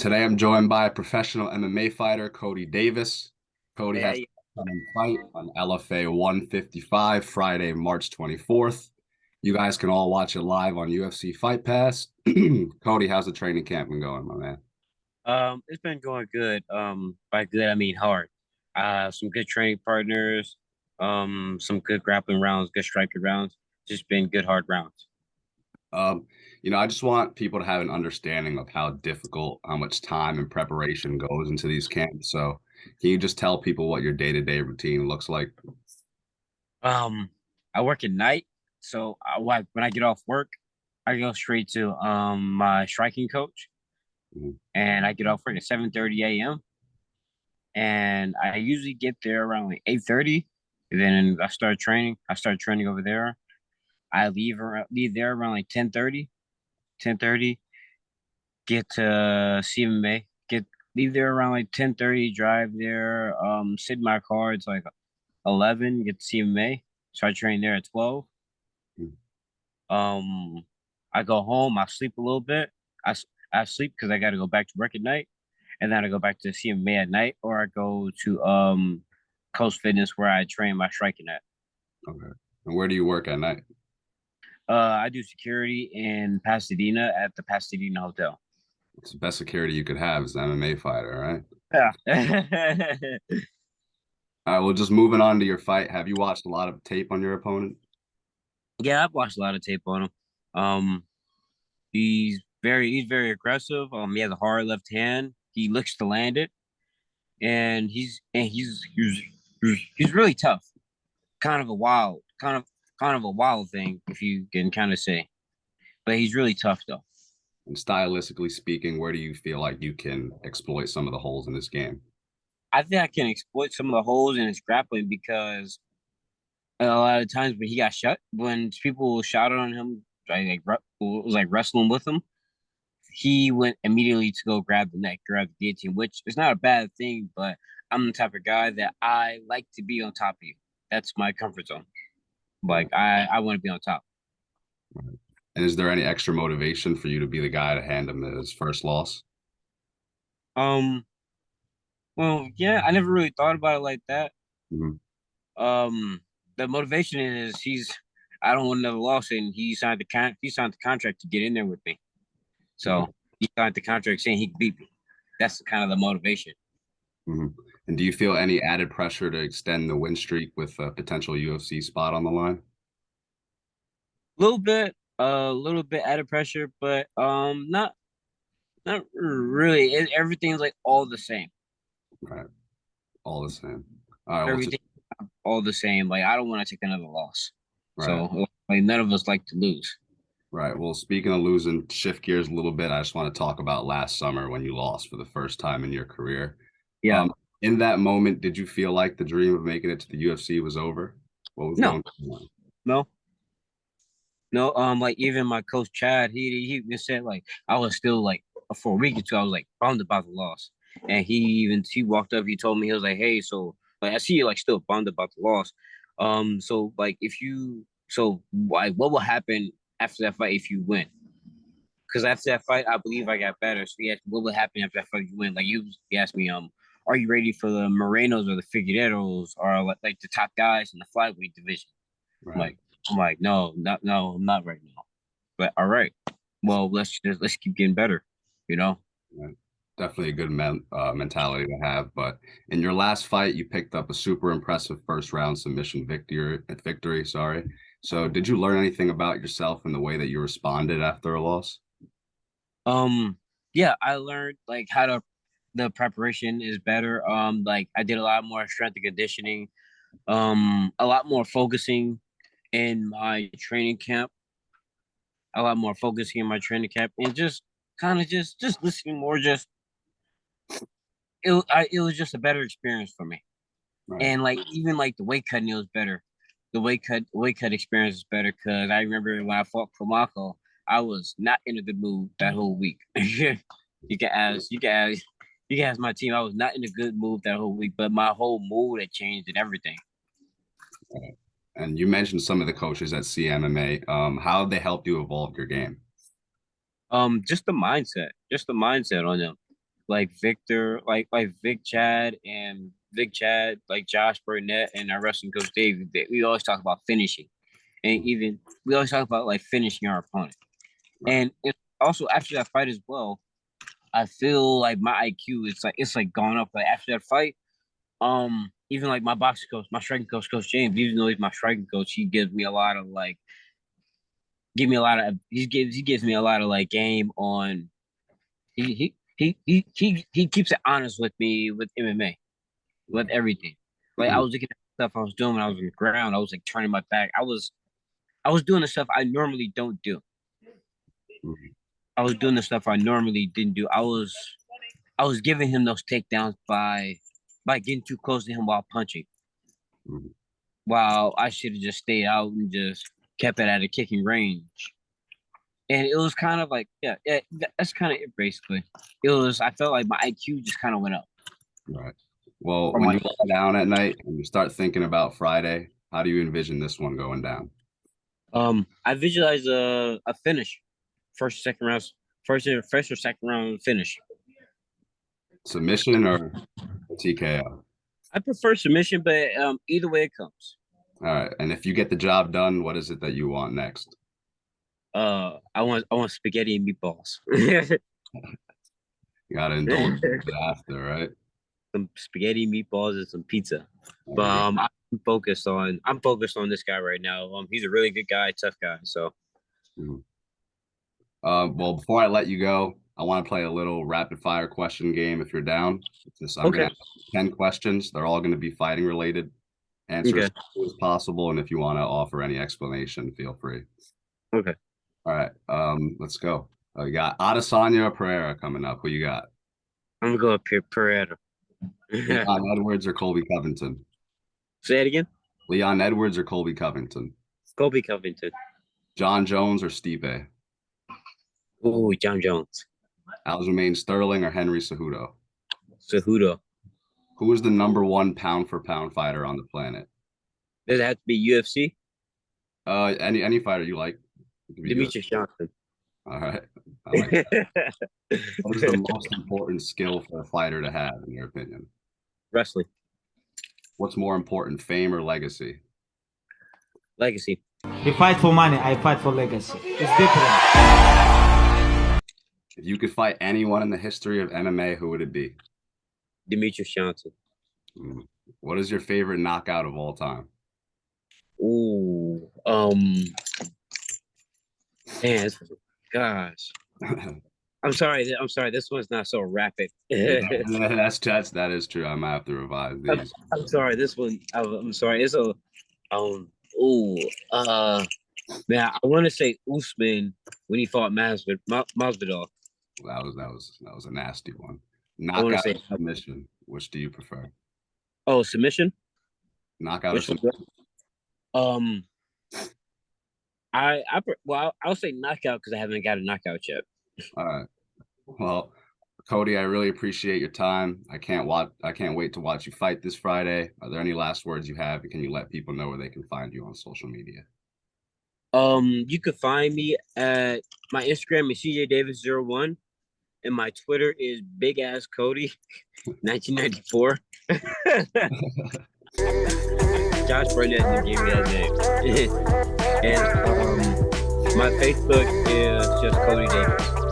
Today I'm joined by professional MMA fighter Cody Davis. Cody has Yeah, a coming fight on LFA 155 Friday, March 24th. You guys can all watch it live on UFC Fight Pass. Cody, how's the training camp been going, my man? it's been going good. By good I mean hard. Some good training partners, some good grappling rounds, good striking rounds. Just been good hard rounds. Um, I just want people to have an understanding of how difficult, how much time and preparation goes into these camps. So, can you just tell people what your day-to-day routine looks like? Um, I work at night, so when I get off work, I go straight to my striking coach, Mhm. and I get off work at 7:30 a.m. And I usually get there around like 8:30. And then I start training. I start training over there. I leave there around like 10:30. Get to CMA, get leave there around like 10:30, drive there, sit in my car, it's like 11, get to CMA, start training there at 12. Um, I go home, I sleep a little bit. I sleep because I got to go back to work at night, and then I go back to CMA at night, or I go to Coast Fitness where I train my striking at. Okay. And where do you work at night? I do security in Pasadena at the Pasadena Hotel. It's the best security you could have as an MMA fighter, right? Yeah. All right, well, just moving on to your fight. Have you watched a lot of tape on your opponent? Yeah, I've watched a lot of tape on him. Um, he's very aggressive. He has a hard left hand. He looks to land it, and he's really tough. Kind of a wild thing, if you can kind of say. But he's really tough though. And stylistically speaking, where do you feel like you can exploit some of the holes in this game? I think I can exploit some of the holes in his grappling because a lot of times when people shouted on him, was like wrestling with him, he went immediately to go grab the neck, grab the guillotine, which is not a bad thing, but I'm the type of guy that I like to be on top of you. That's my comfort zone. Right, Like I want to be on top. right. And is there any extra motivation for you to be the guy to hand him his first loss? Um, well, yeah, I never really thought about it like that. Mhm. Um, the motivation is I don't want another loss, and he signed the contract to get in there with me. Right. So he signed the contract saying he could beat me. That's kind of the motivation. Mhm. And do you feel any added pressure to extend the win streak with a potential UFC spot on the line? A little bit added pressure, but not really. Everything's like all the same. Right. All the same. All right. Well, Everything all the same. Like I don't want to take another loss. right. So like none of us like to lose. Right. Well, speaking of losing, shift gears a little bit. I just want to talk about last summer when you lost for the first time in your career. Yeah. In that moment, did you feel like the dream of making it to the UFC was over? What was No. going on? No. No. Like even my coach Chad, he even said like I was still like for a week or two, I was like bummed about the loss. And he walked up, he told me he was like, hey, so like I see you like still bummed about the loss. So like if you so like what will happen after that fight if you win? Because after that fight, I believe I got better. So he asked, what would happen after that fight you win? Like he asked me, are you ready for the Morenos or the Figueredos or like the top guys in the flyweight division? I'm Right. like, I'm like, no, I'm not right now. But all right, well, let's keep getting better, you know. Right. Definitely a good mentality to have. But in your last fight, you picked up a super impressive first round submission victory. Sorry. So, did you learn anything about yourself and the way that you responded after a loss? Um, yeah, I learned like how to the preparation is better. Like I did a lot more strength and conditioning. A lot more focusing in my training camp. A lot more focusing in my training camp, and just kind of just listening more. It was just a better experience for me. Right. And like even like the weight cutting, it was better. The weight cut experience is better because I remember when I fought Kamako, I was not in a good mood that whole week. You can ask my team. I was not in a good mood that whole week, but my whole mood had changed and everything. Right. And you mentioned some of the coaches at CMMA. How they helped you evolve your game? Just the mindset on them. like Victor, like Vic Chad, like Josh Burnett and our wrestling coach Dave. We always talk about finishing, and even we always talk about like finishing our opponent. Right. And also after that fight as well, I feel like my IQ it's like gone up. Like after that fight, even like my boxing coach, my striking coach, Coach James, even though he's my striking coach, he gives me a lot of like he gives me a lot of like game on he keeps it honest with me with MMA, with everything. Like I was looking at stuff I was doing when I was on the ground. I was like turning my back. I was doing the stuff I normally don't do. I was doing the stuff I normally didn't do. I was giving him those takedowns by getting too close to him while punching. While I should have just stayed out and just kept it at a kicking range. And it was kind of like, yeah, that's kind of it basically. I felt like my IQ just kind of went up. Right. Well, when you lie down at night and you start thinking about Friday, how do you envision this one going down? I visualize a finish. First or second round finish. Submission or a TKO? I prefer submission, but either way it comes. All right. And if you get the job done, what is it that you want next? I want spaghetti and meatballs. You gotta indulge after, right? Some spaghetti, meatballs, and some pizza. But I'm focused on this guy right now. He's a really good guy, tough guy. So well, before I let you go, I want to play a little rapid fire question game if you're down. I'm gonna have 10 questions. They're all gonna be fighting related. Answer as quickly as possible, and if you want to offer any explanation, feel free. Okay. All right. Let's go. You got Adesanya or Pereira coming up. Who you got? I'm gonna go Pereira. Leon Edwards or Colby Covington? Say it again. Leon Edwards or Colby Covington? Colby Covington. John Jones or Stipe? Oh, John Jones. Aljamain Sterling or Henry Cejudo? Cejudo. Who is the #1 pound for pound fighter on the planet? Does it have to be UFC? Any fighter you like. Demetrius Johnson. All right. I like that. What is the most important skill for a fighter to have, in your opinion? Wrestling. What's more important, fame or legacy? Legacy. You fight for money, I fight for legacy. It's different. If you could fight anyone in the history of MMA, who would it be? Demetrius Johnson. What is your favorite knockout of all time? Ooh, man, gosh. I'm sorry. This one's not so rapid. That is true. I might have to revise these. I'm sorry. This one. I'm sorry. It's a man. I want to say Usman when he fought Masvidal. That was a nasty one. Knockout or submission? Which do you prefer? Oh, submission. Knockout or submission? I'll say knockout because I haven't got a knockout yet. All right. Well, Cody, I really appreciate your time. I can't wait to watch you fight this Friday. Are there any last words you have? Can you let people know where they can find you on social media? You could find me at my Instagram is CJDavis01 and my Twitter is Big Ass Cody 1994. Josh Burnett gave me that name. And my Facebook is just Cody Davis.